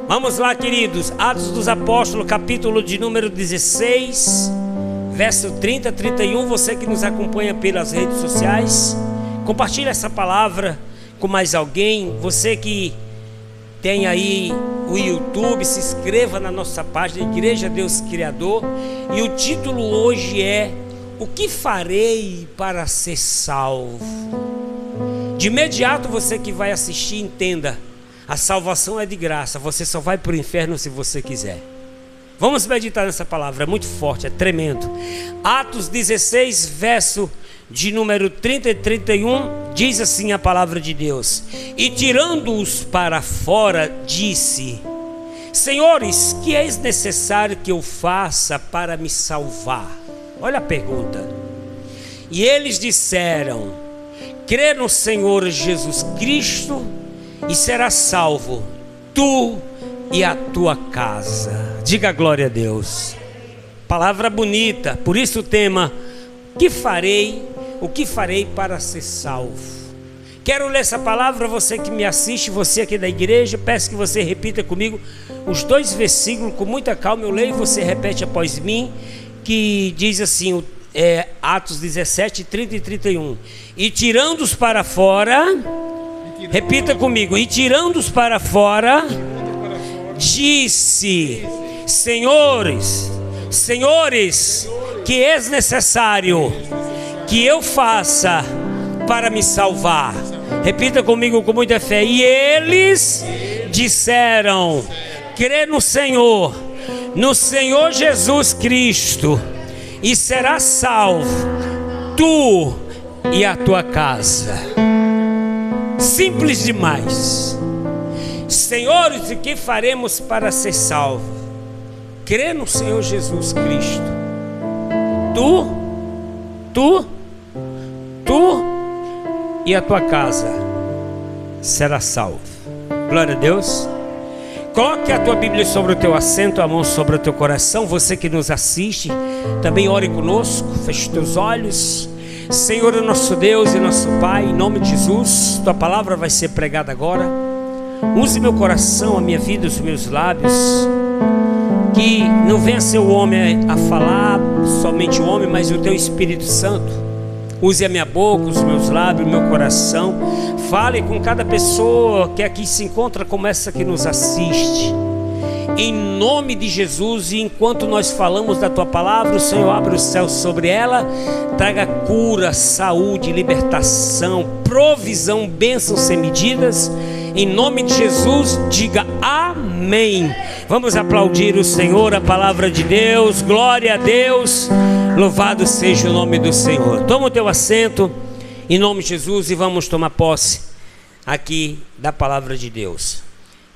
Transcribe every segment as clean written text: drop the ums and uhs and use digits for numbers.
Vamos lá, queridos. Atos dos Apóstolos, capítulo de número 16, verso 30, 31. Você que nos acompanha pelas redes sociais, compartilhe essa palavra com mais alguém. Você que tem aí o YouTube, se inscreva na nossa página Igreja Deus Criador. E o título hoje é: o que farei para ser salvo? De imediato, você que vai assistir, entenda: a salvação é de graça. Você só vai para o inferno se você quiser. Vamos meditar nessa palavra, é muito forte, é tremendo. Atos 16, verso de número 30 e 31, diz assim a palavra de Deus: e tirando-os para fora, disse: Senhores, que é necessário que eu faça para me salvar? Olha a pergunta. E eles disseram: crê no Senhor Jesus Cristo e serás salvo, tu e a tua casa. Diga glória a Deus. Palavra bonita. Por isso o tema: o que farei para ser salvo? Quero ler essa palavra. Você que me assiste, você aqui da igreja, peço que você repita comigo os dois versículos com muita calma. Eu leio e você repete após mim, que diz assim, Atos 17, 30 e 31. E tirando-os para fora, repita comigo: e tirando-os para fora, disse: Senhores, que é necessário que eu faça para me salvar? Repita comigo com muita fé. E eles disseram: crê no Senhor Jesus Cristo, e serás salvo, tu e a tua casa. Simples demais. Senhores, o que faremos para ser salvo? Crê no Senhor Jesus Cristo. Tu e a tua casa será salvo. Glória a Deus. Coloque a tua Bíblia sobre o teu assento, a mão sobre o teu coração. Você que nos assiste, também ore conosco. Feche teus olhos. Senhor, é nosso Deus e nosso Pai, em nome de Jesus, tua palavra vai ser pregada agora. Use meu coração, a minha vida, os meus lábios. Que não venha ser o homem a falar, somente o homem, mas o teu Espírito Santo. Use a minha boca, os meus lábios, o meu coração. Fale com cada pessoa que aqui se encontra, como essa que nos assiste, em nome de Jesus. E enquanto nós falamos da tua palavra, o Senhor abre os céus sobre ela, traga cura, saúde, libertação, provisão, bênçãos sem medidas. Em nome de Jesus, diga amém. Vamos aplaudir o Senhor, a palavra de Deus. Glória a Deus. Louvado seja o nome do Senhor. Toma o teu assento, em nome de Jesus, e vamos tomar posse aqui da palavra de Deus.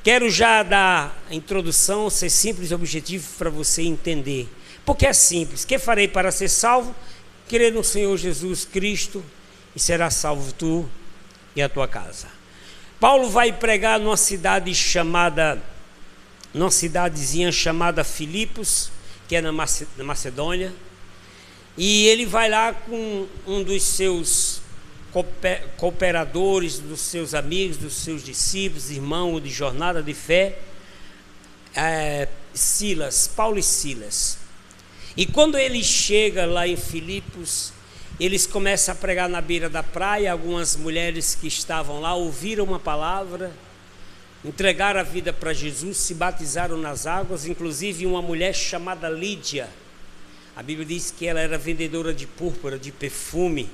Quero já dar a introdução, ser simples e objetivo para você entender. Porque é simples. Que farei para ser salvo? Crer no Senhor Jesus Cristo e será salvo tu e a tua casa. Paulo vai pregar numa cidadezinha chamada Filipos, que é na Macedônia. E ele vai lá com um dos seus cooperadores, dos seus amigos, dos seus discípulos, irmãos de jornada de fé, Paulo e Silas. E quando ele chega lá em Filipos, eles começam a pregar na beira da praia. Algumas mulheres que estavam lá ouviram uma palavra, entregaram a vida para Jesus, se batizaram nas águas, inclusive uma mulher chamada Lídia. A Bíblia diz que ela era vendedora de púrpura, de perfume.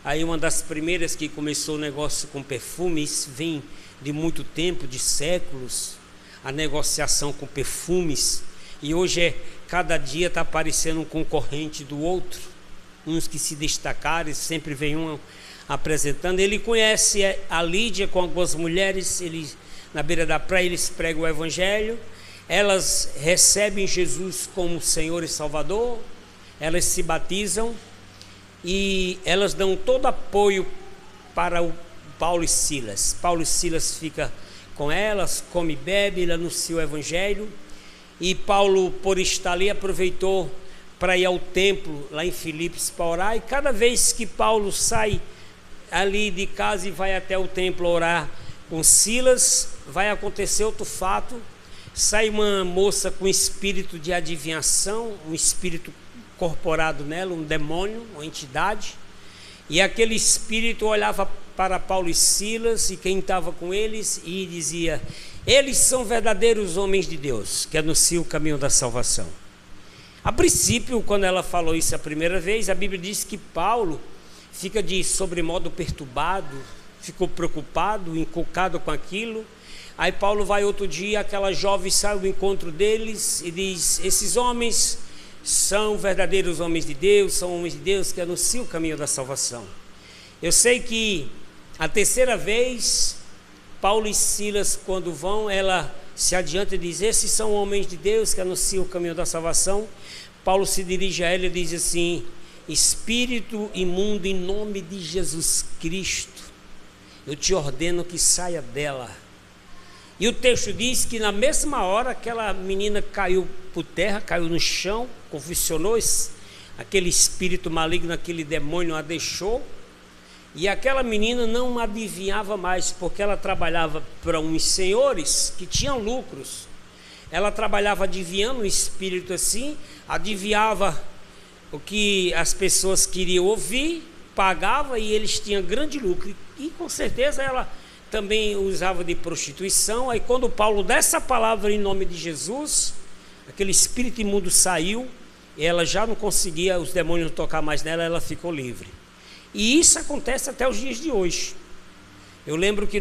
Aí uma das primeiras que começou o negócio com perfume. Isso vem de muito tempo, de séculos, a negociação com perfumes. E hoje cada dia está aparecendo um concorrente do outro. Uns que se destacaram, sempre vem um apresentando. Ele conhece a Lídia com algumas mulheres. Na beira da praia eles pregam o evangelho. Elas recebem Jesus como Senhor e Salvador. Elas se batizam e elas dão todo apoio para o Paulo e Silas. Paulo e Silas fica com elas, come e bebe, ele anuncia o evangelho. E Paulo, por estar ali, aproveitou para ir ao templo lá em Filipos para orar. E cada vez que Paulo sai ali de casa e vai até o templo orar com Silas, vai acontecer outro fato. sai uma moça com espírito de adivinhação, um espírito incorporado nela, um demônio, uma entidade. E aquele espírito olhava para Paulo e Silas e quem estava com eles e dizia: eles são verdadeiros homens de Deus, que anunciam o caminho da salvação. A princípio, quando ela falou isso a primeira vez, a Bíblia diz que Paulo fica de sobremodo perturbado, ficou preocupado, encucado com aquilo. Aí Paulo vai outro dia, aquela jovem sai ao encontro deles e diz: esses homens são verdadeiros homens de Deus, são homens de Deus que anunciam o caminho da salvação. Eu sei que a terceira vez, Paulo e Silas, quando vão, ela se adianta e diz: esses são homens de Deus que anunciam o caminho da salvação. Paulo se dirige a ela e diz assim: espírito imundo, em nome de Jesus Cristo, eu te ordeno que saia dela. E o texto diz que na mesma hora aquela menina caiu por terra, caiu no chão, convulsionou, aquele espírito maligno, aquele demônio a deixou. E aquela menina não adivinhava mais, porque ela trabalhava para uns senhores que tinham lucros. Ela trabalhava adivinhando o espírito assim, adivinhava o que as pessoas queriam ouvir, pagava e eles tinham grande lucro. E com certeza ela também usava de prostituição. Aí quando Paulo dá essa palavra em nome de Jesus, aquele espírito imundo saiu, ela já não conseguia, os demônios não tocar mais nela, ela ficou livre. E isso acontece até os dias de hoje. Eu lembro que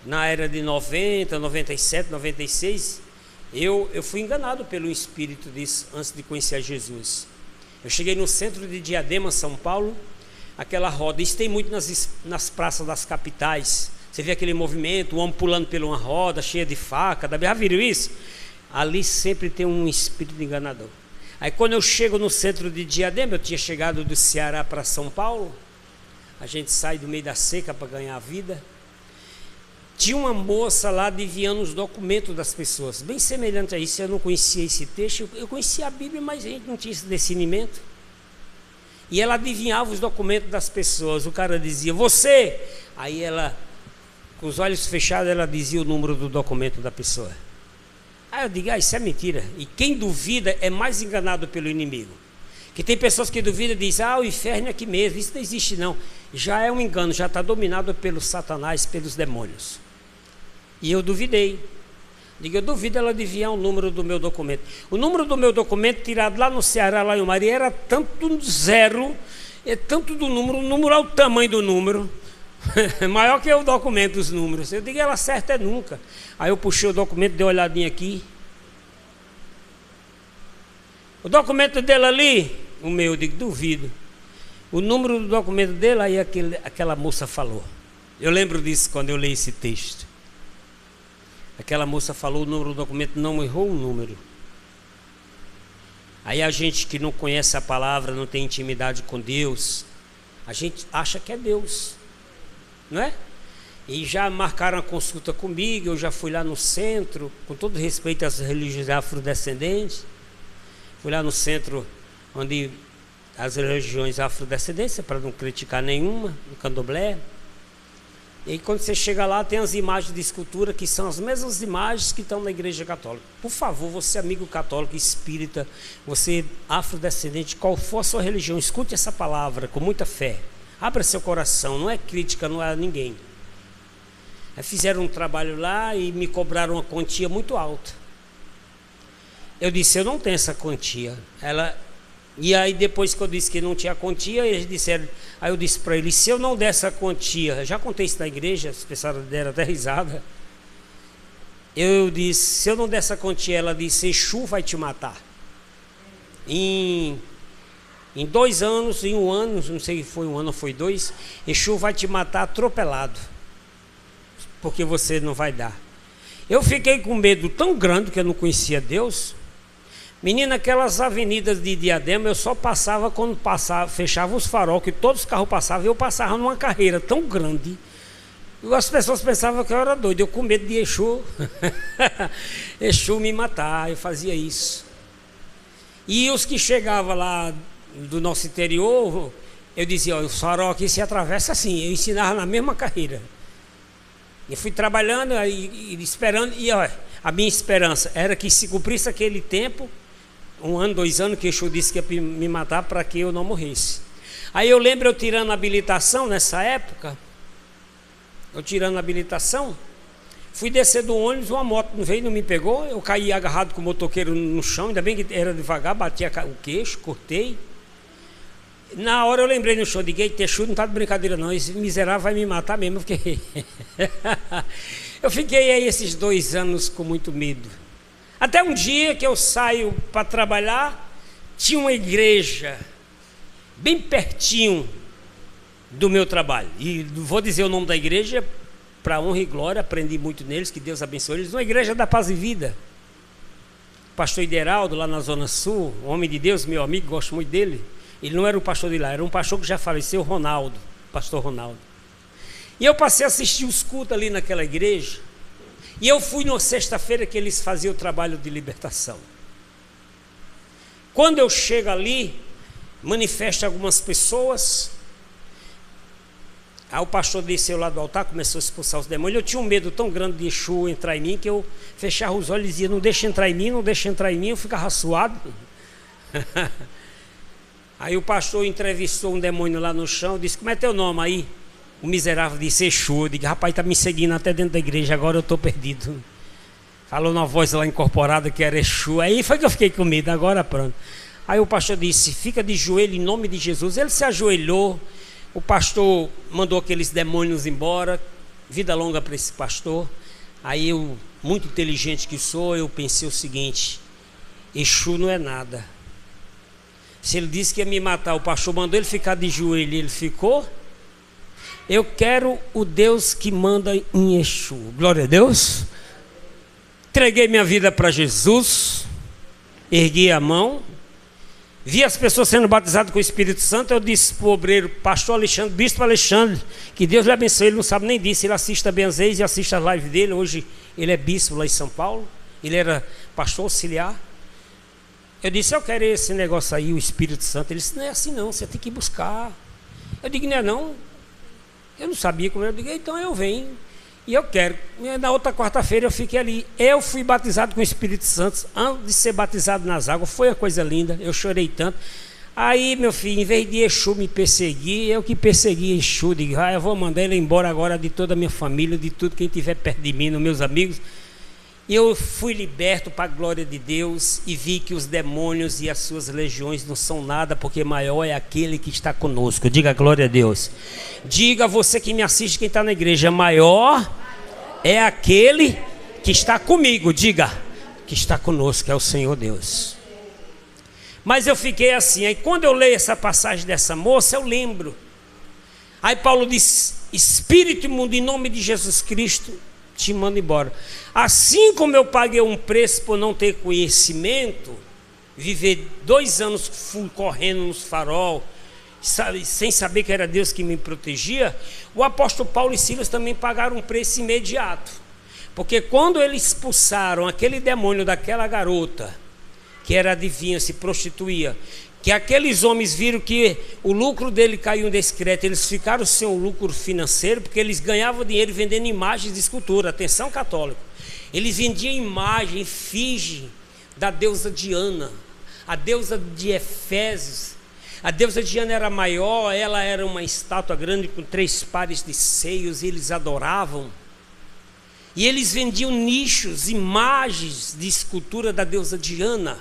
na era de 90, 97, 96, eu fui enganado pelo espírito disso, antes de conhecer a Jesus. Eu cheguei no centro de Diadema, São Paulo, aquela roda, isso tem muito nas praças das capitais. Você vê aquele movimento, o homem pulando por uma roda, cheia de faca, já viram isso? Ali sempre tem um espírito enganador. Aí quando eu chego no centro de Diadema, eu tinha chegado do Ceará para São Paulo, a gente sai do meio da seca para ganhar a vida. Tinha uma moça lá adivinhando os documentos das pessoas, bem semelhante a isso. Eu não conhecia esse texto, eu conhecia a Bíblia, mas a gente não tinha esse discernimento. E ela adivinhava os documentos das pessoas. O cara dizia: você. Aí ela, com os olhos fechados, ela dizia o número do documento da pessoa. Aí eu digo: isso é mentira. E quem duvida é mais enganado pelo inimigo. Que tem pessoas que duvidam e dizem: o inferno é aqui mesmo, isso não existe não. Já é um engano, já está dominado pelo Satanás, pelos demônios. E eu duvidei. Digo: eu duvido ela adivinhar o número do meu documento. O número do meu documento, tirado lá no Ceará, lá em Maria, era tanto zero, tanto do número, o número é o tamanho do número, maior que o documento, os números. Eu digo: ela acerta nunca. Aí eu puxei o documento, dei uma olhadinha aqui. O documento dele ali, o meu, eu digo: duvido. O número do documento dele, aí aquela moça falou. Eu lembro disso quando eu li esse texto. Aquela moça falou o número do documento, não errou o número. Aí a gente que não conhece a palavra, não tem intimidade com Deus, a gente acha que é Deus, não é? E já marcaram a consulta comigo, eu já fui lá no centro, com todo respeito às religiões afrodescendentes, fui lá no centro onde as religiões afrodescendentes, para não criticar nenhuma, no Candomblé. E aí quando você chega lá, tem as imagens de escultura que são as mesmas imagens que estão na igreja católica. Por favor, você amigo católico, espírita, você afrodescendente, qual for a sua religião, escute essa palavra com muita fé. Abra seu coração, não é crítica, não é a ninguém. Aí fizeram um trabalho lá e me cobraram uma quantia muito alta. Eu disse: eu não tenho essa quantia. E aí depois que eu disse que não tinha quantia, eles disseram, aí eu disse para eles: se eu não der essa quantia, já contei isso na igreja, as pessoas deram até risada. Eu disse: se eu não der essa quantia, ela disse: Exu vai te matar. Em 2 anos, em 1 ano, não sei se foi 1 ano ou foi 2, Exu vai te matar atropelado, porque você não vai dar. Eu fiquei com medo tão grande que eu não conhecia Deus. Menina, aquelas avenidas de Diadema, eu só passava quando fechava os farol, que todos os carros passavam, e eu passava numa carreira tão grande. E as pessoas pensavam que eu era doido, eu com medo de Exu, Exu me matar, eu fazia isso. E os que chegavam lá do nosso interior, eu dizia: o farol aqui se atravessa assim, eu ensinava na mesma carreira. Eu fui trabalhando e esperando, e olha, A minha esperança era que se cumprisse aquele tempo, 1 ano, 2 anos, que Exu disse que ia me matar para que eu não morresse. Aí eu lembro eu tirando a habilitação nessa época, fui descer do ônibus, uma moto não veio, não me pegou, eu caí agarrado com o motoqueiro no chão, ainda bem que era devagar, bati o queixo, cortei. Na hora eu lembrei no show de gay, Exu não está de brincadeira não, esse miserável vai me matar mesmo, eu fiquei aí esses 2 anos com muito medo. Até um dia que eu saio para trabalhar, tinha uma igreja bem pertinho do meu trabalho. E vou dizer o nome da igreja, para honra e glória, aprendi muito neles, que Deus abençoe eles. Uma igreja da Paz e Vida. Pastor Ideraldo, lá na Zona Sul, um homem de Deus, meu amigo, gosto muito dele. Ele não era um pastor de lá, era um pastor que já faleceu, pastor Ronaldo. E eu passei a assistir os cultos ali naquela igreja. E eu fui numa sexta-feira que eles faziam o trabalho de libertação. Quando eu chego ali, manifesta algumas pessoas. Aí o pastor desceu lá do altar, começou a expulsar os demônios. Eu tinha um medo tão grande de Exu entrar em mim, que eu fechava os olhos e dizia, não deixa entrar em mim, não deixa entrar em mim. Eu ficava suado. Aí o pastor entrevistou um demônio lá no chão, disse, como é teu nome aí? O miserável disse, Exu. Eu digo, rapaz, está me seguindo até dentro da igreja, agora eu estou perdido. Falou numa voz lá incorporada que era Exu. Aí foi que eu fiquei com medo, agora pronto. Aí o pastor disse, fica de joelho em nome de Jesus. Ele se ajoelhou, o pastor mandou aqueles demônios embora, vida longa para esse pastor. Aí eu, muito inteligente que sou, eu pensei o seguinte, Exu não é nada. Se ele disse que ia me matar, o pastor mandou ele ficar de joelho, ele ficou. Eu quero o Deus que manda em Exu. Glória a Deus. Entreguei minha vida para Jesus, ergui a mão, vi as pessoas sendo batizadas com o Espírito Santo. Eu disse para o obreiro, pastor Alexandre, bispo Alexandre, que Deus lhe abençoe. Ele não sabe nem disso, ele assiste também às vezes e assiste a live dele. Hoje ele é bispo lá em São Paulo, ele era pastor auxiliar. Eu disse, eu quero esse negócio aí, o Espírito Santo. Ele disse, não é assim não, você tem que buscar. Eu digo, não é não. Eu não sabia como era. Eu digo, então eu venho e eu quero. E na outra quarta-feira eu fiquei ali. Eu fui batizado com o Espírito Santo antes de ser batizado nas águas. Foi uma coisa linda, eu chorei tanto. Aí, meu filho, em vez de Exu me perseguir, eu que persegui Exu. Digo, eu vou mandar ele embora agora de toda a minha família, de tudo quem estiver perto de mim, dos meus amigos. E eu fui liberto para a glória de Deus e vi que os demônios e as suas legiões não são nada, porque maior é aquele que está conosco. Diga glória a Deus. Diga você que me assiste, quem está na igreja, maior é aquele que está comigo. Diga, que está conosco, é o Senhor Deus. Mas eu fiquei assim, aí quando eu leio essa passagem dessa moça, eu lembro. Aí Paulo diz, espírito imundo, em nome de Jesus Cristo, te mando embora. Assim como eu paguei um preço por não ter conhecimento, viver 2 anos correndo nos farol, sem saber que era Deus que me protegia, o apóstolo Paulo e Silas também pagaram um preço imediato. Porque quando eles expulsaram aquele demônio daquela garota, que era adivinha, se prostituía, que aqueles homens viram que o lucro dele caiu indiscreto, eles ficaram sem o lucro financeiro, porque eles ganhavam dinheiro vendendo imagens de escultura. Atenção, católico, eles vendiam imagem, efígie da deusa Diana, a deusa de Efésios. A deusa Diana era maior, ela era uma estátua grande com 3 pares de seios, e eles adoravam. E eles vendiam nichos, imagens de escultura da deusa Diana.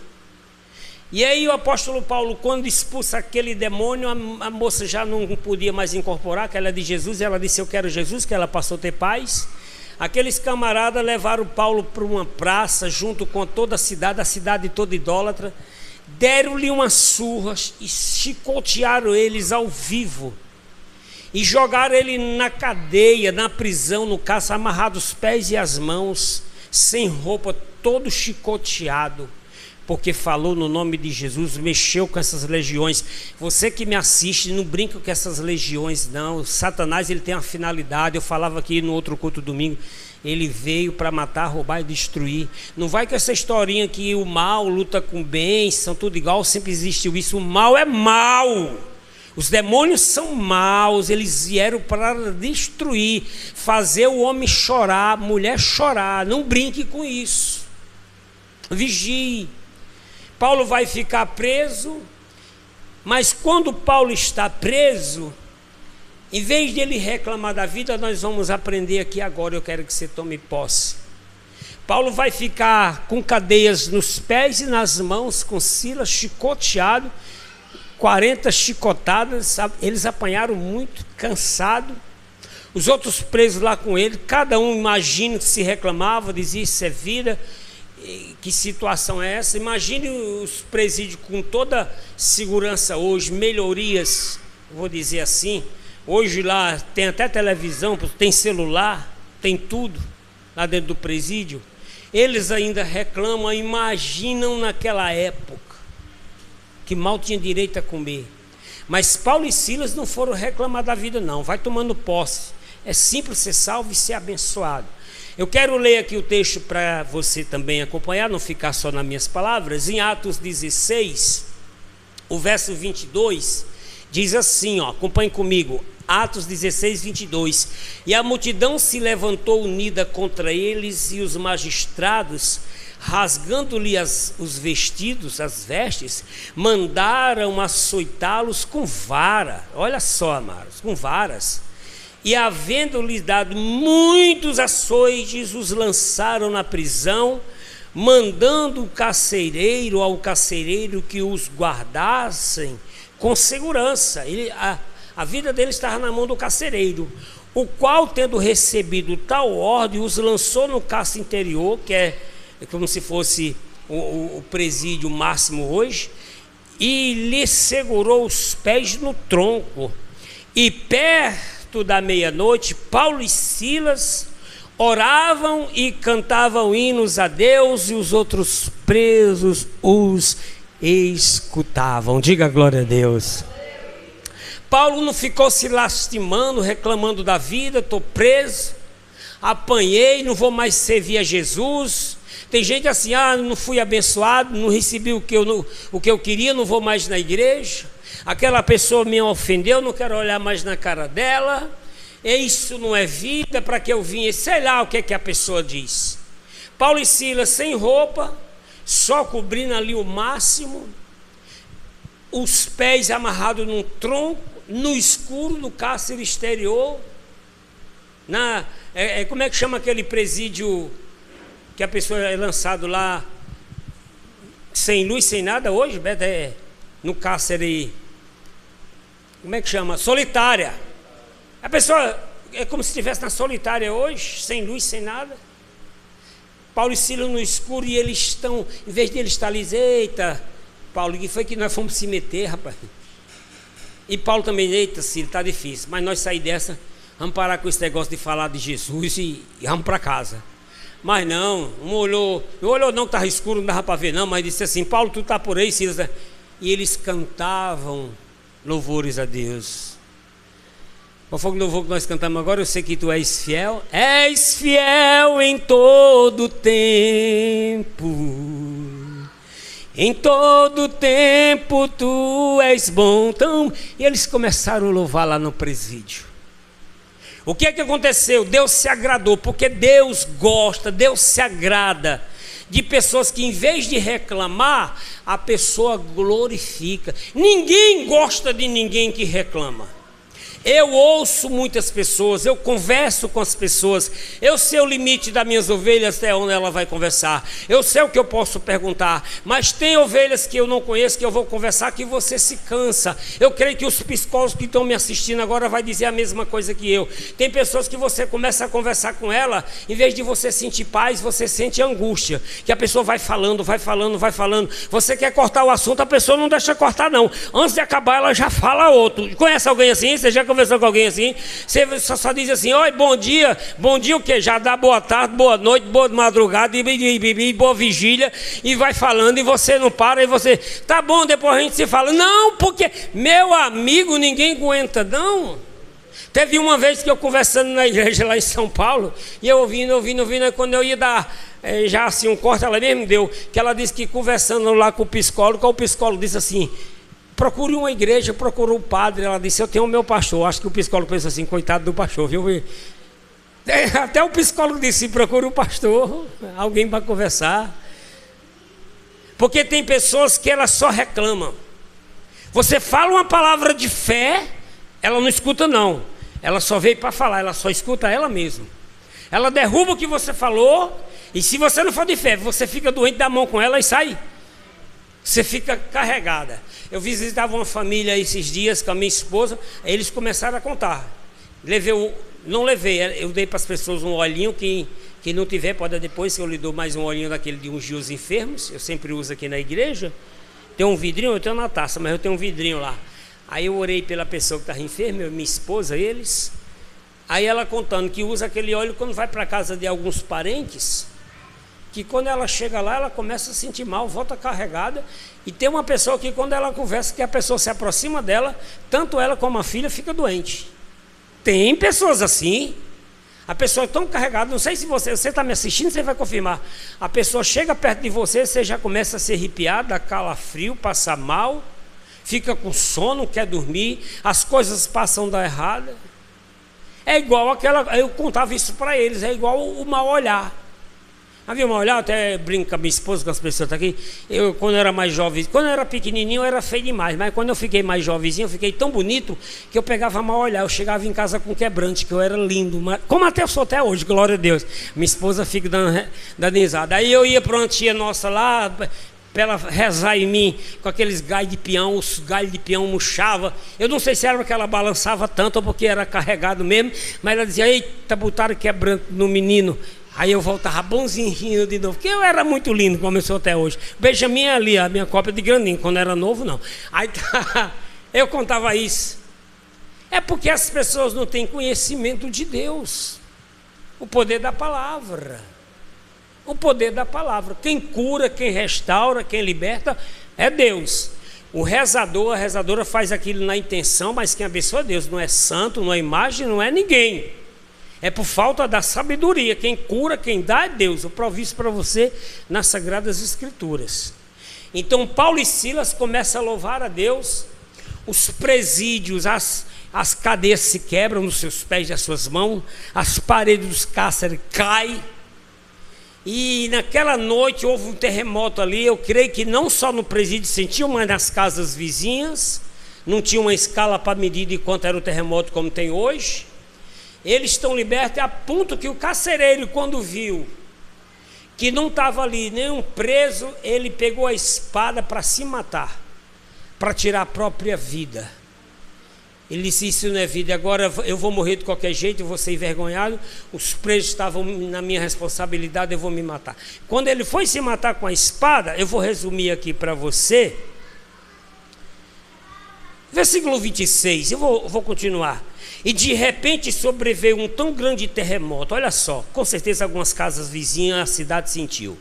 E aí o apóstolo Paulo, quando expulsa aquele demônio, a moça já não podia mais incorporar, que ela é de Jesus. Ela disse, eu quero Jesus, que ela passou a ter paz. Aqueles camaradas levaram Paulo para uma praça, junto com toda a cidade toda idólatra. Deram-lhe umas surras e chicotearam eles ao vivo. E jogaram ele na cadeia, na prisão, no caso, amarrado os pés e as mãos, sem roupa, todo chicoteado. Porque falou no nome de Jesus, mexeu com essas legiões. Você que me assiste, não brinca com essas legiões não. Satanás, ele tem uma finalidade. Eu falava aqui no outro culto domingo, ele veio para matar, roubar e destruir. Não vai com essa historinha que o mal luta com o bem, são tudo igual, sempre existiu isso. O mal é mal. Os demônios são maus, eles vieram para destruir, fazer o homem chorar, a mulher chorar. Não brinque com isso. Vigie. Paulo vai ficar preso, mas quando Paulo está preso, em vez de ele reclamar da vida, nós vamos aprender aqui agora. Eu quero que você tome posse. Paulo vai ficar com cadeias nos pés e nas mãos, com Silas chicoteado, 40 chicotadas. Eles apanharam muito, cansado. Os outros presos lá com ele, cada um imagina que se reclamava, dizia: isso é vida, que situação é essa? Imagine os presídios com toda segurança hoje, melhorias, vou dizer assim. Hoje lá tem até televisão, tem celular, tem tudo lá dentro do presídio. Eles ainda reclamam, imaginam naquela época, que mal tinha direito a comer. Mas Paulo e Silas não foram reclamar da vida não, vai tomando posse. É simples ser salvo e ser abençoado. Eu quero ler aqui o texto para você também acompanhar, não ficar só nas minhas palavras. Em Atos 16, o verso 22, diz assim, ó, acompanhe comigo. Atos 16, 22. E a multidão se levantou unida contra eles, e os magistrados, rasgando-lhe os vestidos, as vestes, mandaram açoitá-los com vara. Olha só, amados, com varas. E havendo-lhes dado muitos açoites, os lançaram na prisão, mandando ao carcereiro que os guardassem com segurança. A vida deles estava na mão do carcereiro, o qual, tendo recebido tal ordem, os lançou no cárcere interior, que é como se fosse o presídio máximo hoje, e lhe segurou os pés no tronco. E perto da meia-noite, Paulo e Silas oravam e cantavam hinos a Deus, e os outros presos os escutavam. Diga glória a Deus. Paulo não ficou se lastimando, reclamando da vida. Estou preso, apanhei, não vou mais servir a Jesus. Tem gente assim: não fui abençoado, não recebi o que eu queria, não vou mais na igreja. Aquela pessoa me ofendeu, não quero olhar mais na cara dela. Isso não é vida, para que eu vim? Sei lá o que a pessoa diz. Paulo e Silas sem roupa, só cobrindo ali o máximo, os pés amarrados num tronco, no escuro do cárcere exterior. Como é que chama aquele presídio que a pessoa é lançado lá sem luz, sem nada hoje? No cárcere, como é que chama? Solitária. A pessoa é como se estivesse na solitária hoje, sem luz, sem nada. Paulo e Silas no escuro, e eles estão, em vez de eles estar ali, eita, Paulo, que foi que nós fomos se meter, rapaz? E Paulo também: eita, Silas, está difícil, mas nós sair dessa, vamos parar com esse negócio de falar de Jesus e vamos para casa. Mas não, não olhou não, que estava escuro, não dava para ver não, mas disse assim: Paulo, tu está por aí, Silas? E eles cantavam louvores a Deus. Qual foi o louvor que nós cantamos agora? Eu sei que tu és fiel em todo tempo. Em todo tempo tu és bom. Então, e eles começaram a louvar lá no presídio. O que é que aconteceu? Deus se agradou, porque Deus gosta, Deus se agrada de pessoas que, em vez de reclamar, a pessoa glorifica. Ninguém gosta de ninguém que reclama. Eu ouço muitas pessoas, eu converso com as pessoas, eu sei o limite das minhas ovelhas, até onde ela vai conversar, eu sei o que eu posso perguntar, mas tem ovelhas que eu não conheço, que eu vou conversar, que você se cansa. Eu creio que os psicólogos que estão me assistindo agora vai dizer a mesma coisa que eu. Tem pessoas que você começa a conversar com ela, em vez de você sentir paz, você sente angústia, que a pessoa vai falando, você quer cortar o assunto, a pessoa não deixa cortar não, antes de acabar ela já fala outro. Conhece alguém assim? Você já conversou com alguém assim? Você só diz assim: oi, bom dia o quê? Já dá boa tarde, boa noite, boa madrugada e boa vigília, e vai falando, e você não para, e você, tá bom, depois a gente se fala. Não, porque meu amigo, ninguém aguenta não. Teve uma vez que eu conversando na igreja lá em São Paulo, e eu ouvindo, quando eu ia dar já assim um corte, ela mesmo deu, que ela disse que conversando lá com o psicólogo disse assim: procure uma igreja, procurou o padre. Ela disse: eu tenho o meu pastor. Acho que o psicólogo pensou assim: coitado do pastor, viu? Até o psicólogo disse: procure o pastor, alguém para conversar. Porque tem pessoas que elas só reclamam. Você fala uma palavra de fé, ela não escuta não. Ela só veio para falar, ela só escuta ela mesma. Ela derruba o que você falou, e se você não for de fé, você fica doente, dá a mão com ela e sai. Você fica carregada. Eu visitava uma família esses dias com a minha esposa, aí eles começaram a contar. Eu dei para as pessoas um olhinho, quem não tiver pode depois, que eu lhe dou mais um olhinho daquele de ungir os enfermos, eu sempre uso aqui na igreja. Tem um vidrinho, eu tenho na taça, mas eu tenho um vidrinho lá. Aí eu orei pela pessoa que estava enferma, minha esposa, eles. Aí ela contando que usa aquele óleo quando vai para a casa de alguns parentes, que quando ela chega lá, ela começa a sentir mal, volta carregada. E tem uma pessoa que quando ela conversa, que a pessoa se aproxima dela, tanto ela como a filha fica doente. Tem pessoas assim. A pessoa é tão carregada, não sei se você está me assistindo, você vai confirmar. A pessoa chega perto de você, você já começa a se arrepiar, dá calafrio, passa mal, fica com sono, quer dormir, as coisas passam a dar errada. É igual eu contava isso para eles, é igual o mau olhar. Havia um mau olhar, até brinco com a minha esposa, com as pessoas aqui. Eu, quando eu era mais jovem, quando eu era pequenininho, eu era feio demais. Mas quando eu fiquei mais jovenzinho, eu fiquei tão bonito que eu pegava mau olhar. Eu chegava em casa com quebrante, que eu era lindo. Mas, como até eu sou até hoje, glória a Deus. Minha esposa fica dando risada. Aí eu ia para uma tia nossa lá, para ela rezar em mim, com aqueles galhos de peão, os galhos de peão murchava. Eu não sei se era porque ela balançava tanto ou porque era carregado mesmo, mas ela dizia: eita, botaram quebrante no menino. Aí eu voltava bonzinho rindo de novo, porque eu era muito lindo, como eu sou até hoje. Benjamin é ali, a minha cópia de grandinho, quando era novo não. Aí eu contava isso. É porque as pessoas não têm conhecimento de Deus. O poder da palavra. O poder da palavra. Quem cura, quem restaura, quem liberta é Deus. O rezador, a rezadora faz aquilo na intenção, mas quem abençoa é Deus. Não é santo, não é imagem, não é ninguém. É por falta da sabedoria. Quem cura, quem dá é Deus. Eu provi isso para você nas Sagradas Escrituras. Então Paulo e Silas começam a louvar a Deus. Os presídios, as cadeias se quebram nos seus pés e nas suas mãos. As paredes dos cárceres caem. E naquela noite houve um terremoto ali. Eu creio que não só no presídio sentiam, mas nas casas vizinhas. Não tinha uma escala para medir de quanto era o terremoto como tem hoje. Eles estão libertos, a ponto que o carcereiro, quando viu que não estava ali nenhum preso, ele pegou a espada para se matar, para tirar a própria vida. Ele disse: isso não é vida, agora eu vou morrer de qualquer jeito, eu vou ser envergonhado, os presos estavam na minha responsabilidade, eu vou me matar. Quando ele foi se matar com a espada, eu vou resumir aqui para você, versículo 26, eu vou continuar. E de repente sobreveio um tão grande terremoto, olha só, com certeza algumas casas vizinhas, a cidade sentiu,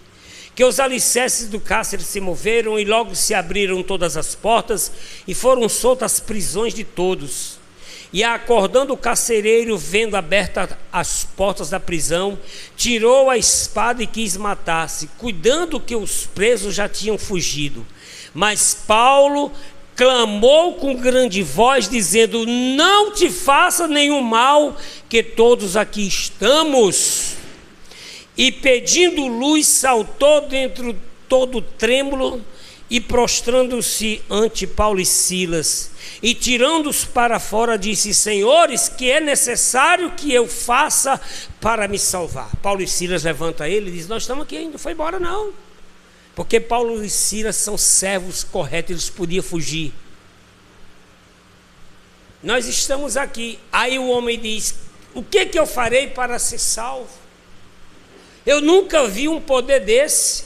que os alicerces do cárcere se moveram e logo se abriram todas as portas e foram soltas as prisões de todos. E acordando o carcereiro, vendo abertas as portas da prisão, tirou a espada e quis matar-se, cuidando que os presos já tinham fugido. Mas Paulo clamou com grande voz, dizendo: não te faça nenhum mal, que todos aqui estamos. E pedindo luz, saltou dentro todo trêmulo e prostrando-se ante Paulo e Silas, e tirando-os para fora, disse: senhores, que é necessário que eu faça para me salvar? Paulo e Silas levantam ele e dizem: nós estamos aqui ainda, não foi embora não. Porque Paulo e Silas são servos corretos, eles podiam fugir. Nós estamos aqui. Aí o homem diz: o que eu farei para ser salvo? Eu nunca vi um poder desse.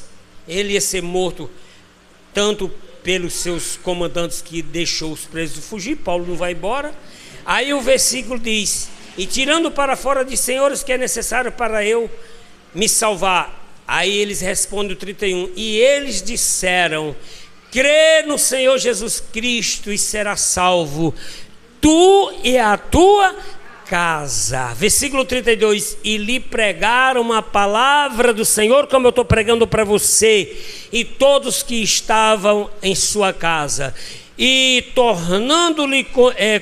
Ele ia ser morto tanto pelos seus comandantes que deixou os presos fugir. Paulo não vai embora. Aí o versículo diz: e tirando para fora, de senhores, que é necessário para eu me salvar? Aí eles respondem o 31, e eles disseram: crê no Senhor Jesus Cristo e será salvo, tu e a tua casa. Versículo 32, e lhe pregaram a palavra do Senhor, como eu estou pregando para você, e todos que estavam em sua casa. e tornando-lhe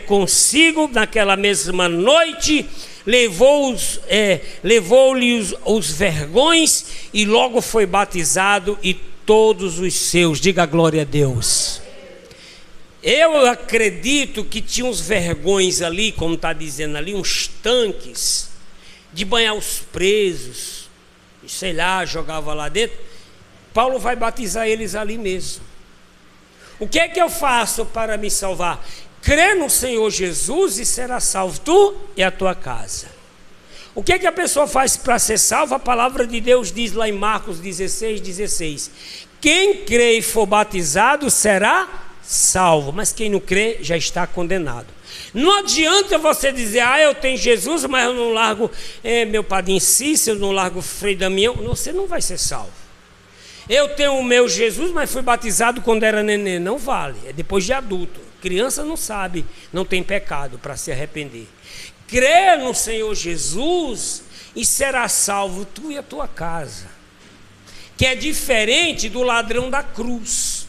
consigo naquela mesma noite, levou-lhe os vergões e logo foi batizado e todos os seus. Diga glória a Deus. Eu acredito que tinha uns vergões ali, como está dizendo ali, uns tanques de banhar os presos, sei lá, jogava lá dentro. Paulo vai batizar eles ali mesmo. O que é que eu faço para me salvar? Crê no Senhor Jesus e será salvo tu e a tua casa. O que é que a pessoa faz para ser salva? A palavra de Deus diz lá em Marcos 16:16: quem crê e for batizado será salvo, mas quem não crê já está condenado. Não adianta você dizer, eu tenho Jesus, mas eu não largo meu padrinho Cícero, eu não largo Frei Damião. Você não vai ser salvo. Eu tenho o meu Jesus, mas fui batizado quando era neném. Não vale, é depois de adulto. Criança não sabe, não tem pecado para se arrepender. Crê no Senhor Jesus e será salvo tu e a tua casa, que é diferente do ladrão da cruz.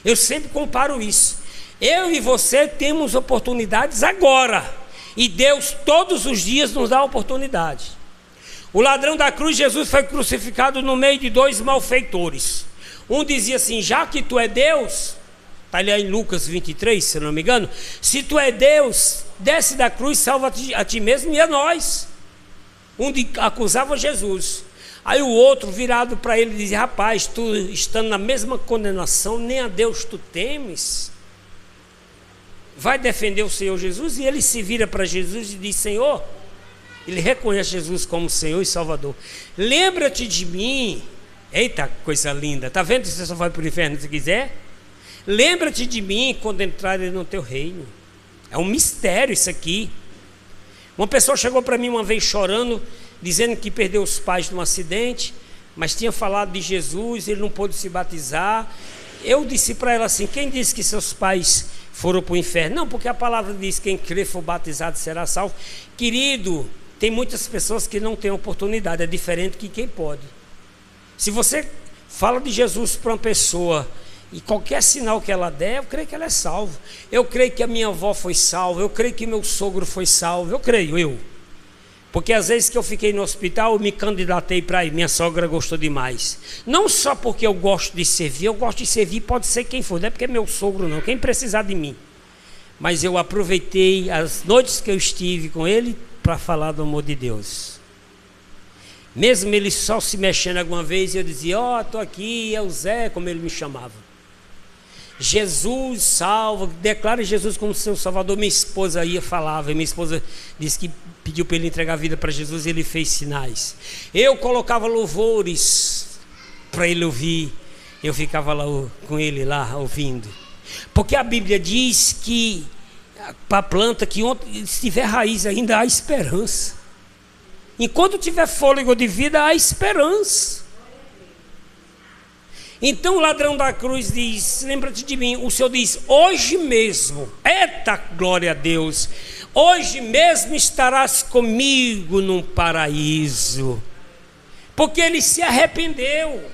Eu sempre comparo isso. Eu e você temos oportunidades agora, e Deus todos os dias nos dá oportunidade. O ladrão da cruz, Jesus foi crucificado no meio de dois malfeitores. Um dizia assim, já que tu é Deus, está ali em Lucas 23, se não me engano, se tu é Deus, desce da cruz, salva a ti mesmo e a nós. Um acusava Jesus. Aí o outro virado para ele dizia, rapaz, tu estando na mesma condenação, nem a Deus tu temes? Vai defender o Senhor Jesus? E ele se vira para Jesus e diz, Senhor, ele reconhece Jesus como Senhor e Salvador. Lembra-te de mim. Eita, coisa linda. Está vendo que você só vai para o inferno se quiser? Lembra-te de mim quando entrarem no teu reino. É um mistério isso aqui. Uma pessoa chegou para mim uma vez chorando, dizendo que perdeu os pais num acidente, mas tinha falado de Jesus, ele não pôde se batizar. Eu disse para ela assim, quem disse que seus pais foram para o inferno? Não, porque a palavra diz, quem crê for batizado será salvo. Querido, tem muitas pessoas que não têm oportunidade, é diferente que quem pode. Se você fala de Jesus para uma pessoa e qualquer sinal que ela der, eu creio que ela é salva. Eu creio que a minha avó foi salva, eu creio que meu sogro foi salvo, eu creio. Porque às vezes que eu fiquei no hospital, eu me candidatei para ir, minha sogra gostou demais. Não só porque eu gosto de servir, pode ser quem for, não é porque é meu sogro não, quem precisar de mim. Mas eu aproveitei as noites que eu estive com ele para falar do amor de Deus. Mesmo ele só se mexendo alguma vez, eu dizia, estou aqui, é o Zé, como ele me chamava. Jesus salva, declara Jesus como seu Salvador. Minha esposa falava, e minha esposa disse que pediu para ele entregar a vida para Jesus e ele fez sinais. Eu colocava louvores para ele ouvir, eu ficava lá com ele lá ouvindo. Porque a Bíblia diz que para a planta que se tiver raiz ainda há esperança. Enquanto tiver fôlego de vida há esperança. Então o ladrão da cruz diz, lembra-te de mim. O Senhor diz, hoje mesmo, eita glória a Deus, hoje mesmo estarás comigo num paraíso. Porque ele se arrependeu.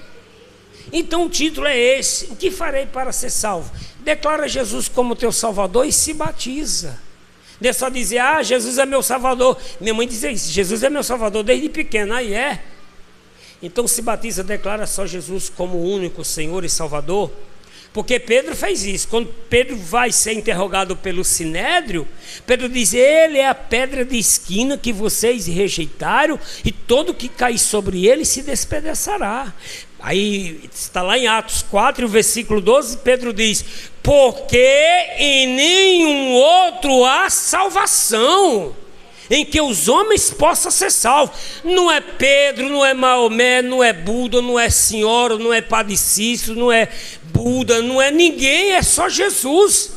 Então o título é esse, o que farei para ser salvo? Declara Jesus como teu Salvador e se batiza. Não é só dizer, Jesus é meu Salvador. Minha mãe dizia isso, Jesus é meu Salvador desde pequeno, aí é. Então se batiza, declara só Jesus como o único Senhor e Salvador. Porque Pedro fez isso. Quando Pedro vai ser interrogado pelo Sinédrio, Pedro diz, ele é a pedra de esquina que vocês rejeitaram, e todo que cair sobre ele se despedaçará. Aí está lá em Atos 4, versículo 12, Pedro diz, porque em nenhum outro há salvação, em que os homens possam ser salvos. Não é Pedro, não é Maomé, não é Buda, não é Senhora, não é Padre Cícero, não é Buda, não é ninguém, é só Jesus.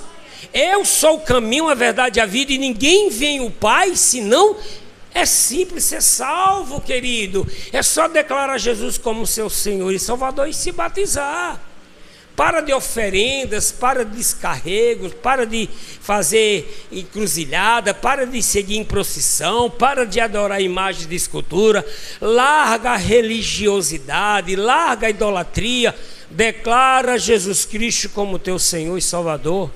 Eu sou o caminho, a verdade e a vida, e ninguém vem ao Pai senão. É simples ser salvo, querido. É só declarar Jesus como seu Senhor e Salvador e se batizar. Para de oferendas, para de descarregos, para de fazer encruzilhada, para de seguir em procissão, para de adorar imagens de escultura. Larga a religiosidade, larga a idolatria. Declara Jesus Cristo como teu Senhor e Salvador.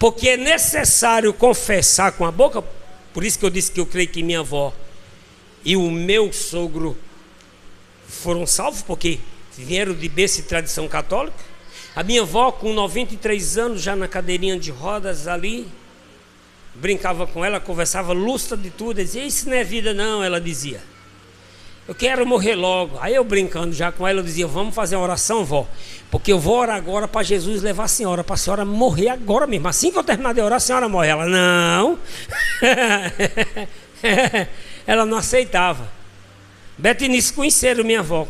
Porque é necessário confessar com a boca. Por isso que eu disse que eu creio que minha avó e o meu sogro foram salvos, porque vieram de berço e tradição católica. A minha avó, com 93 anos, já na cadeirinha de rodas ali, brincava com ela, conversava lúcida de tudo, dizia: isso não é vida não, ela dizia, eu quero morrer logo. Aí eu, brincando já com ela, eu dizia: vamos fazer uma oração, vó, porque eu vou orar agora para Jesus levar a senhora, para a senhora morrer agora mesmo. Assim que eu terminar de orar, a senhora morre. Ela: não. Ela não aceitava. Betinice conheceram minha avó,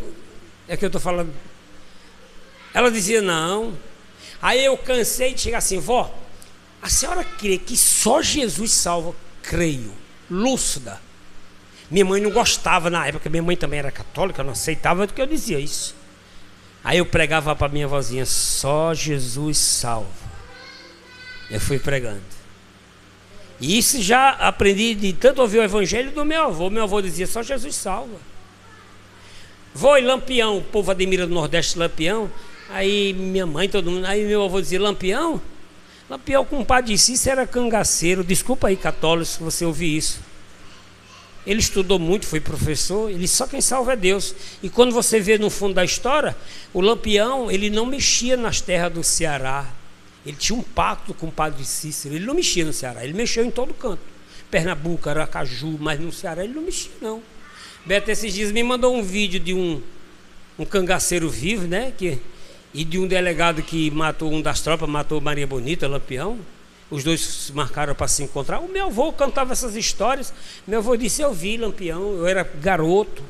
é que eu estou falando. Ela dizia: não. Aí eu cansei de chegar assim: vó, a senhora crê que só Jesus salva? Creio. Lúcida. Minha mãe não gostava na época, minha mãe também era católica, não aceitava do que eu dizia isso. Aí eu pregava para minha vozinha: só Jesus salva. Eu fui pregando. E isso já aprendi de tanto ouvir o evangelho do meu avô. Meu avô dizia: só Jesus salva. Vou em Lampião, o povo admira do Nordeste Lampião. Aí minha mãe, todo mundo, aí meu avô dizia: Lampião? Lampião com o padre Cícero era cangaceiro. Desculpa aí, católicos, se você ouvir isso. Ele estudou muito, foi professor. Ele só quem salva é Deus. E quando você vê no fundo da história, o Lampião, ele não mexia nas terras do Ceará. Ele tinha um pacto com o padre Cícero. Ele não mexia no Ceará, ele mexeu em todo canto. Pernambuco, Aracaju, mas no Ceará ele não mexia não. Beto esses dias me mandou um vídeo de um cangaceiro vivo, né? E de um delegado que matou um das tropas, matou Maria Bonita, Lampião. Os dois se marcaram para se encontrar. O meu avô cantava essas histórias. Meu avô disse: eu vi Lampião, eu era garoto.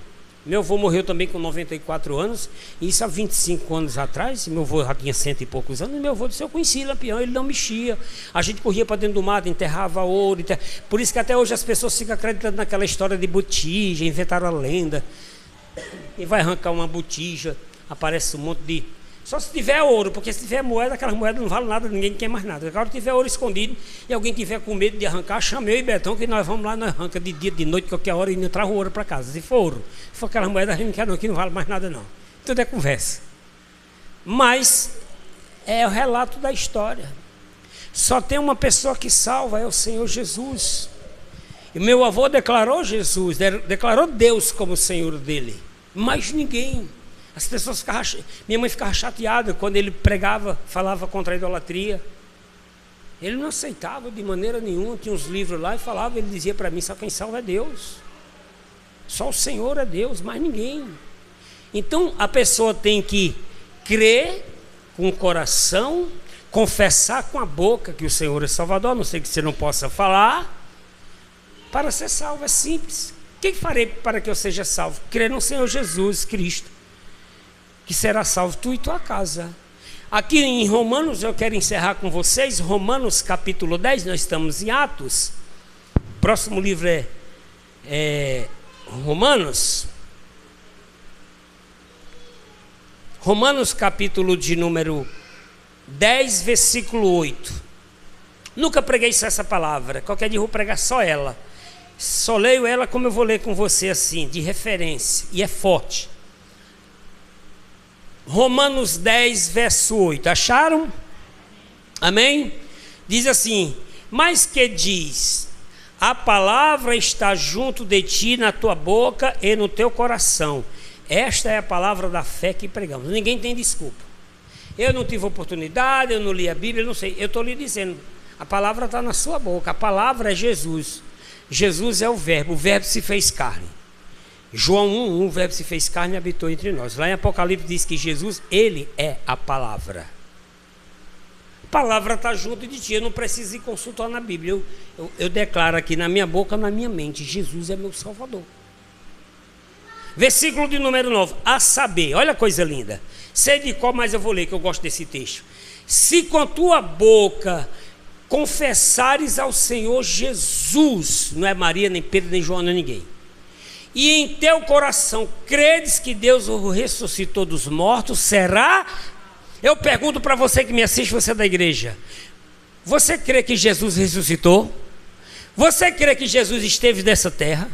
Meu avô morreu também com 94 anos. Isso há 25 anos atrás. Meu avô já tinha 100 e poucos anos. Meu avô disse: eu conheci Lampião, ele não mexia. A gente corria para dentro do mato, enterrava ouro. Por isso que até hoje as pessoas ficam acreditando naquela história de botija. Inventaram a lenda. E vai arrancar uma botija, aparece um monte de... Só se tiver ouro, porque se tiver moeda, aquelas moedas não valem nada, ninguém quer mais nada. Agora, se tiver ouro escondido e alguém tiver com medo de arrancar, chame eu e Betão, que nós vamos lá, nós arranca de dia, de noite, qualquer hora, e não traz o ouro para casa. Se for ouro, se for aquelas moedas, a gente não quer não, que não vale mais nada não. Tudo é conversa. Mas é o relato da história. Só tem uma pessoa que salva, é o Senhor Jesus. E meu avô declarou Jesus, declarou Deus como o Senhor dele. Mais ninguém. As pessoas ficavam... Minha mãe ficava chateada quando ele pregava, falava contra a idolatria. Ele não aceitava de maneira nenhuma. Tinha uns livros lá e falava, ele dizia para mim: só quem salva é Deus. Só o Senhor é Deus, mais ninguém. Então a pessoa tem que crer com o coração, confessar com a boca que o Senhor é Salvador, a não ser que você não possa falar, para ser salvo. É simples. O que farei para que eu seja salvo? Crer no Senhor Jesus Cristo, que será salvo tu e tua casa. Aqui em Romanos, eu quero encerrar com vocês, Romanos capítulo 10, nós estamos em Atos. O próximo livro é Romanos. Romanos capítulo de número 10, versículo 8. Nunca preguei só essa palavra, qualquer dia eu vou pregar só ela. Só leio ela como eu vou ler com você assim, de referência, e é forte. Romanos 10, verso 8, acharam? Amém? Diz assim: mas que diz: a palavra está junto de ti, na tua boca e no teu coração. Esta é a palavra da fé que pregamos. Ninguém tem desculpa. Eu não tive oportunidade, eu não li a Bíblia, eu não sei. Eu estou lhe dizendo, a palavra está na sua boca. A palavra é Jesus. Jesus é o verbo se fez carne. João 1, o verbo se fez carne e habitou entre nós. Lá em Apocalipse diz que Jesus, ele é a palavra. A palavra está junto de ti, eu não preciso ir consultar na Bíblia. Eu declaro aqui na minha boca, na minha mente: Jesus é meu Salvador. Versículo de número 9, a saber, olha a coisa linda. Sei de qual, mas eu vou ler, que eu gosto desse texto. Se com a tua boca confessares ao Senhor Jesus, não é Maria, nem Pedro, nem João, nem ninguém, e em teu coração credes que Deus o ressuscitou dos mortos, será... Eu pergunto para você que me assiste, você é da igreja, você crê que Jesus ressuscitou? Você crê que Jesus esteve nessa terra,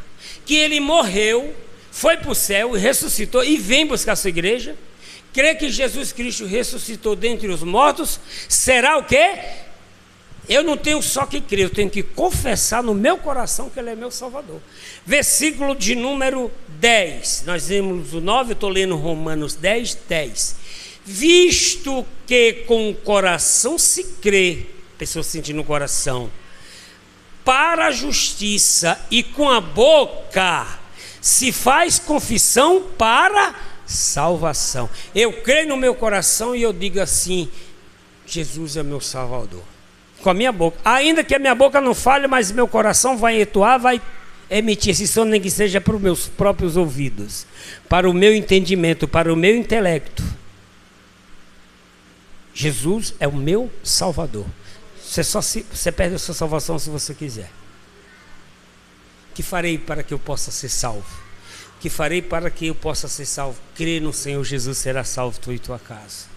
que ele morreu, foi para o céu e ressuscitou e vem buscar a sua igreja? Crê que Jesus Cristo ressuscitou dentre os mortos, será o quê? Eu não tenho só que crer, eu tenho que confessar no meu coração que Ele é meu Salvador. Versículo de número 10. Nós vimos o 9, eu estou lendo Romanos 10, 10. Visto que com o coração se crê, pessoa sentindo no coração, para a justiça, e com a boca se faz confissão para salvação. Eu creio no meu coração e eu digo assim: Jesus é meu Salvador. Com a minha boca, ainda que a minha boca não fale, mas meu coração vai entoar, vai emitir esse som, nem que seja para os meus próprios ouvidos, para o meu entendimento, para o meu intelecto. Jesus é o meu Salvador. Você perde a sua salvação se você quiser. O que farei para que eu possa ser salvo? O que farei para que eu possa ser salvo? Crer no Senhor Jesus, será salvo tu e tua casa.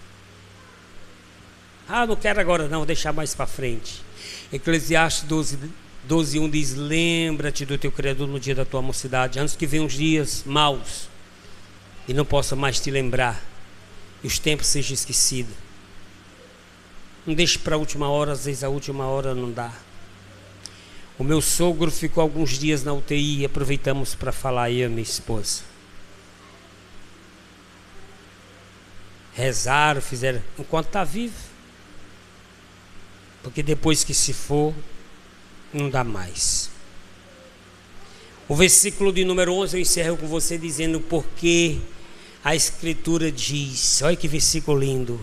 Não quero agora não, vou deixar mais para frente. Eclesiastes 12, 1 diz: lembra-te do teu Criador no dia da tua mocidade, antes que venham os dias maus e não possa mais te lembrar, e os tempos sejam esquecidos. Não deixe para a última hora, às vezes a última hora não dá. O meu sogro ficou alguns dias na UTI e aproveitamos para falar, eu e a minha esposa. Rezaram, fizeram enquanto está vivo. Porque depois que se for, não dá mais. O versículo de número 11 eu encerro com você dizendo porque a Escritura diz, olha que versículo lindo: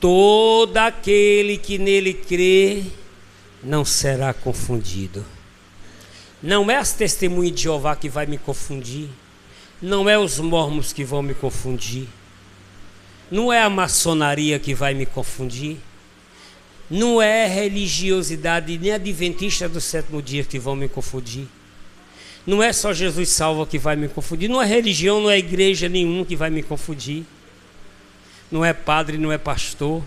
todo aquele que nele crê não será confundido. Não é as testemunhas de Jeová que vai me confundir, não é os mormons que vão me confundir, não é a maçonaria que vai me confundir, não é religiosidade nem adventista do sétimo dia que vão me confundir. Não é só Jesus salva que vai me confundir. Não é religião, não é igreja nenhuma que vai me confundir. Não é padre, não é pastor.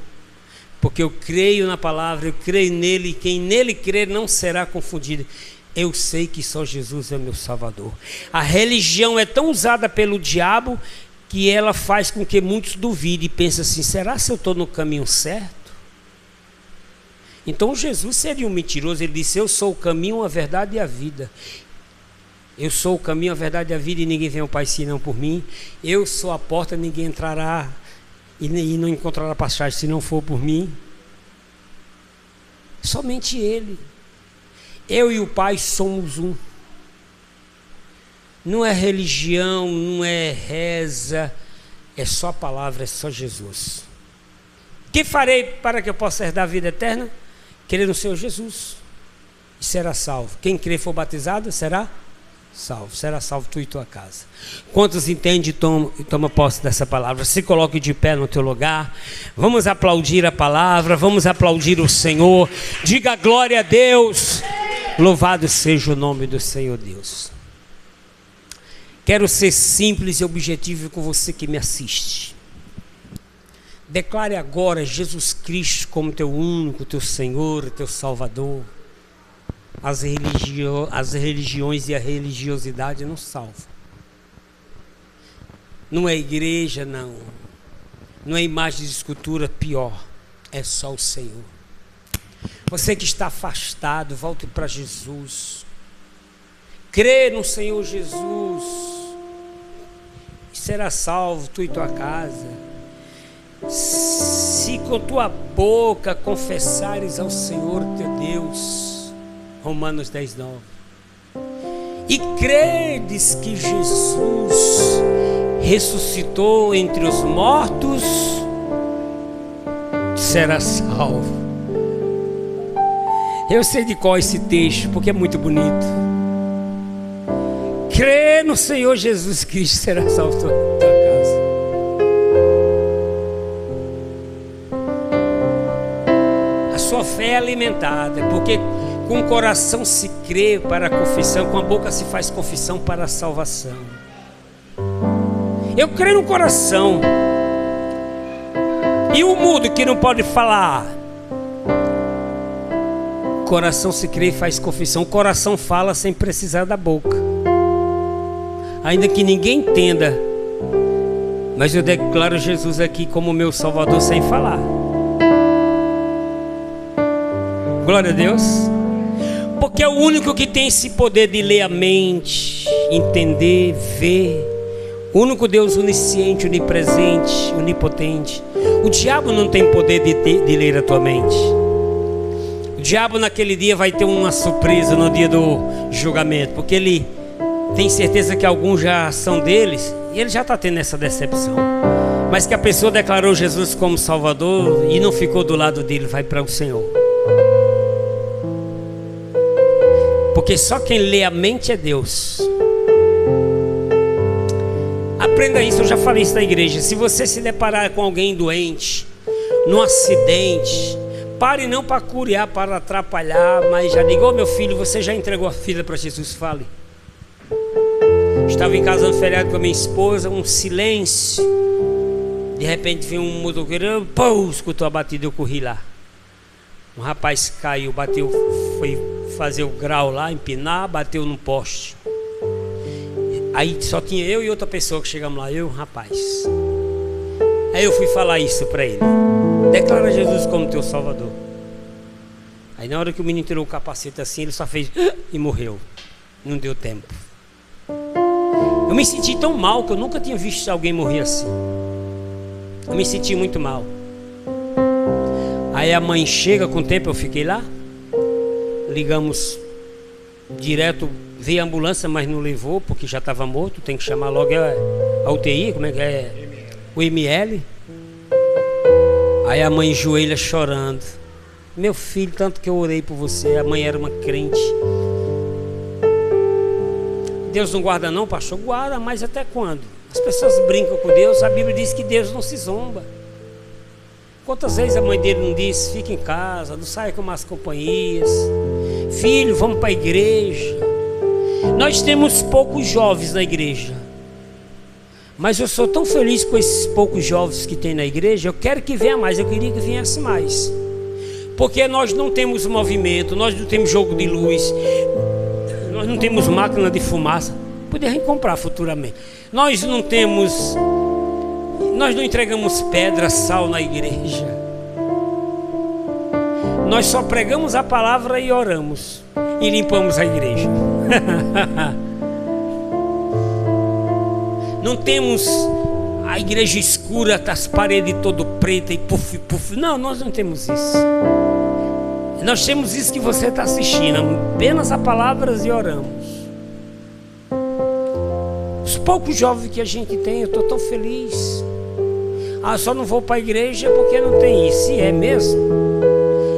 Porque eu creio na palavra, eu creio nele, e quem nele crer não será confundido. Eu sei que só Jesus é meu Salvador. A religião é tão usada pelo diabo que ela faz com que muitos duvidem e pensem assim: será que eu estou no caminho certo? Então Jesus seria um mentiroso. Ele disse: eu sou o caminho, a verdade e a vida. Eu sou o caminho, a verdade e a vida, e ninguém vem ao Pai senão por mim. Eu sou a porta, ninguém entrará e não encontrará passagem se não for por mim. Somente Ele. Eu e o Pai somos um. Não é religião, não é reza, é só a palavra, é só Jesus. Que farei para que eu possa herdar a vida eterna? Crer no Senhor Jesus e será salvo. Quem crer e for batizado será salvo. Será salvo tu e tua casa. Quantos entendem e toma posse dessa palavra? Se coloque de pé no teu lugar. Vamos aplaudir a palavra, vamos aplaudir o Senhor. Diga glória a Deus. Louvado seja o nome do Senhor Deus. Quero ser simples e objetivo com você que me assiste. Declare agora Jesus Cristo como teu único, teu Senhor, teu Salvador. As religiões e a religiosidade não salvam. Não é igreja, não. Não é imagem de escultura, pior. É só o Senhor. Você que está afastado, volte para Jesus. Crê no Senhor Jesus e será salvo tu e tua casa. Se com tua boca confessares ao Senhor teu Deus, Romanos 10, 9, e credes que Jesus ressuscitou entre os mortos, será salvo. Eu sei de qual é esse texto, porque é muito bonito. Crê no Senhor Jesus Cristo, será salvo tua casa. Sua fé é alimentada, porque com o coração se crê para a confissão, com a boca se faz confissão para a salvação. Eu creio no coração. E o mudo que não pode falar, o coração se crê e faz confissão. O coração fala sem precisar da boca, ainda que ninguém entenda, mas eu declaro Jesus aqui como meu Salvador sem falar. Glória a Deus. Porque é o único que tem esse poder de ler a mente, entender, ver. O único Deus onisciente, onipresente, onipotente. O diabo não tem poder de ler a tua mente. O diabo naquele dia vai ter uma surpresa no dia do julgamento, porque ele tem certeza que alguns já são deles, e ele já está tendo essa decepção. Mas que a pessoa declarou Jesus como Salvador e não ficou do lado dele, vai para o Senhor. Porque só quem lê a mente é Deus. Aprenda isso, eu já falei isso na igreja. Se você se deparar com alguém doente, num acidente, pare não para curiar, para atrapalhar, mas já diga: ô meu filho, você já entregou a filha para Jesus? Fale. Estava em casa no feriado com a minha esposa, um silêncio. De repente veio um motoqueiro, pô, escutou a batida, eu corri lá. Um rapaz caiu, bateu, foi fazer o grau lá, empinar, bateu num poste. Aí só tinha eu e outra pessoa que chegamos lá, eu e um rapaz. Aí eu fui falar isso para ele: declara Jesus como teu Salvador. Aí na hora que o menino tirou o capacete assim, ele só fez e morreu. Não deu tempo. Eu me senti tão mal que eu nunca tinha visto alguém morrer assim. Eu me senti muito mal. Aí a mãe chega, com o tempo eu fiquei lá. Ligamos direto, veio a ambulância, mas não levou, porque já estava morto. Tem que chamar logo a UTI, como é que é? O ML. Aí a mãe joelha chorando: meu filho, tanto que eu orei por você. A mãe era uma crente. Deus não guarda não, pastor? Guarda, mas até quando? As pessoas brincam com Deus. A Bíblia diz que Deus não se zomba. Quantas vezes a mãe dele não disse: fica em casa, não saia com más companhias, filho, vamos para a igreja. Nós temos poucos jovens na igreja, mas eu sou tão feliz com esses poucos jovens que tem na igreja. Eu quero que venha mais, eu queria que viesse mais, porque nós não temos movimento, nós não temos jogo de luz, nós não temos máquina de fumaça. Poderia comprar futuramente. Nós não entregamos pedra, sal na igreja. Nós só pregamos a palavra e oramos e limpamos a igreja. Não temos a igreja escura, as paredes todo preta e puf, puf. Não, nós não temos isso. Nós temos isso que você está assistindo, apenas a palavras e oramos. Os poucos jovens que a gente tem, eu estou tão feliz. Ah, só não vou para a igreja porque não tem isso. E é mesmo.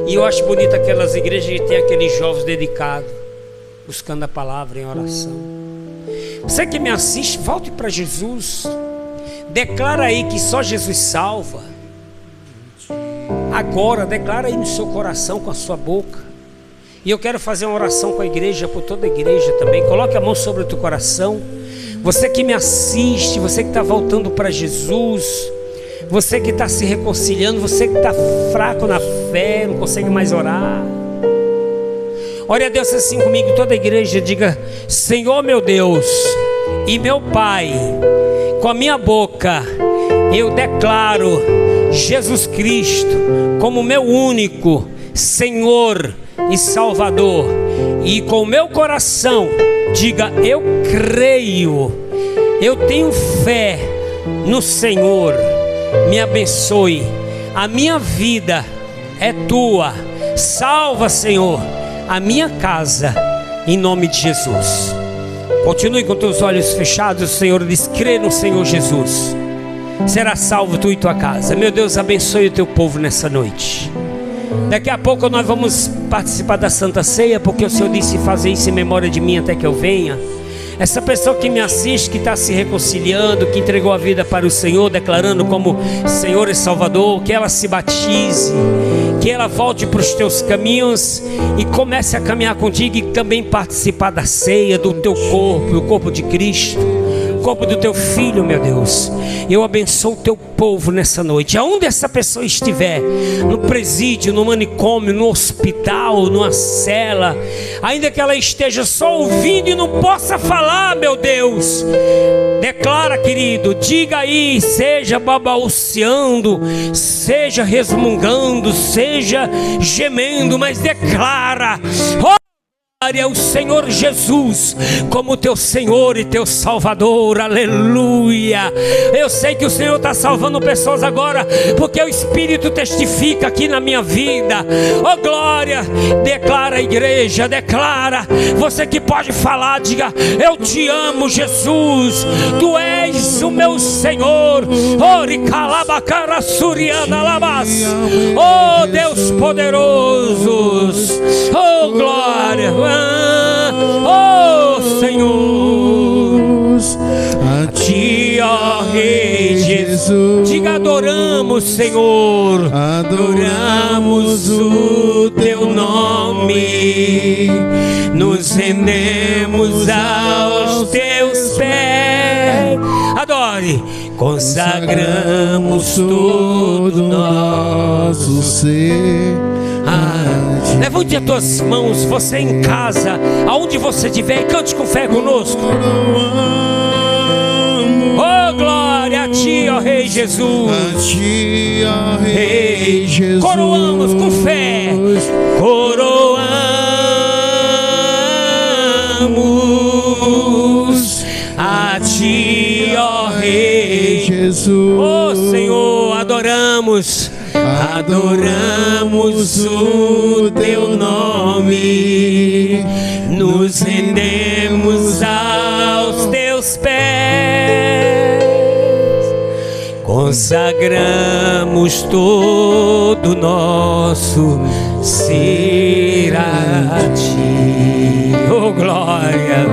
E eu acho bonito aquelas igrejas que tem aqueles jovens dedicados, buscando a palavra em oração. Você que me assiste, volte para Jesus. Declara aí que só Jesus salva. Agora, declara aí no seu coração, com a sua boca. E eu quero fazer uma oração com a igreja, por toda a igreja também. Coloque a mão sobre o teu coração. Você que me assiste, você que está voltando para Jesus, você que está se reconciliando, você que está fraco na fé, não consegue mais orar. Ore a Deus assim comigo, toda a igreja. Diga: Senhor meu Deus e meu Pai, com a minha boca eu declaro Jesus Cristo como meu único Senhor e Salvador. E com o meu coração diga: eu creio, eu tenho fé no Senhor. Me abençoe, a minha vida é tua. Salva, Senhor, a minha casa, em nome de Jesus. Continue com teus olhos fechados. O Senhor diz: crê no Senhor Jesus, será salvo tu e tua casa. Meu Deus, abençoe o teu povo nessa noite. Daqui a pouco nós vamos participar da Santa Ceia, porque o Senhor disse: fazer isso em memória de mim até que eu venha. Essa pessoa que me assiste, que está se reconciliando, que entregou a vida para o Senhor, declarando como Senhor e Salvador, que ela se batize, que ela volte para os teus caminhos e comece a caminhar contigo, e também participar da ceia do teu corpo, o corpo de Cristo. corpo do teu filho, meu Deus. Eu abençoo o teu povo nessa noite. Aonde essa pessoa estiver, no presídio, no manicômio, no hospital, numa cela, ainda que ela esteja só ouvindo e não possa falar, meu Deus, declara, querido, diga aí, seja babalceando, seja resmungando, seja gemendo, mas declara: o Senhor Jesus como teu Senhor e teu Salvador. Aleluia. Eu sei que o Senhor está salvando pessoas agora, porque o Espírito testifica aqui na minha vida. Oh glória. Declara, igreja, declara. Você que pode falar, diga: eu te amo, Jesus, tu és o meu Senhor. Oh Deus poderoso. Oh glória. Oh Senhor, a ti, ó Rei Jesus, diga: adoramos, Senhor, adoramos o teu nome, nos rendemos aos teus pés. Adore. Consagramos todo nosso ser. Levante as tuas mãos, você em casa, aonde você estiver, e cante com fé conosco. Oh glória a ti, ó Rei Jesus. A ti, ó Rei Jesus. Coroamos com fé. Coroamos a ti, ó Rei Jesus. Oh Senhor, adoramos. Adoramos o teu nome, nos rendemos aos teus pés, consagramos todo nosso ser a ti. Oh glória,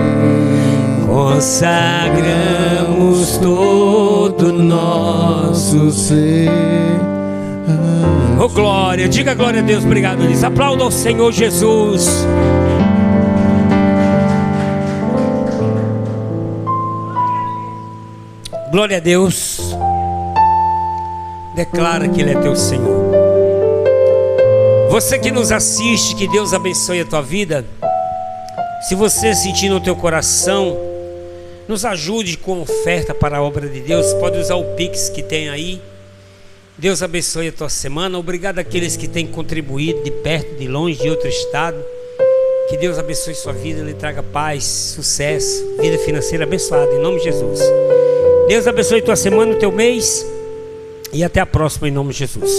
consagramos todo nosso ser. Oh glória, diga glória a Deus. Obrigado, Liz. Aplauda ao Senhor Jesus. Glória a Deus. Declara que Ele é teu Senhor. Você que nos assiste, que Deus abençoe a tua vida. Se você sentir no teu coração, nos ajude com oferta para a obra de Deus. Pode usar o Pix que tem aí. Deus abençoe a tua semana. Obrigado àqueles que têm contribuído de perto, de longe, de outro estado. Que Deus abençoe sua vida, lhe traga paz, sucesso, vida financeira abençoada, em nome de Jesus. Deus abençoe tua semana, o teu mês. E até a próxima, em nome de Jesus.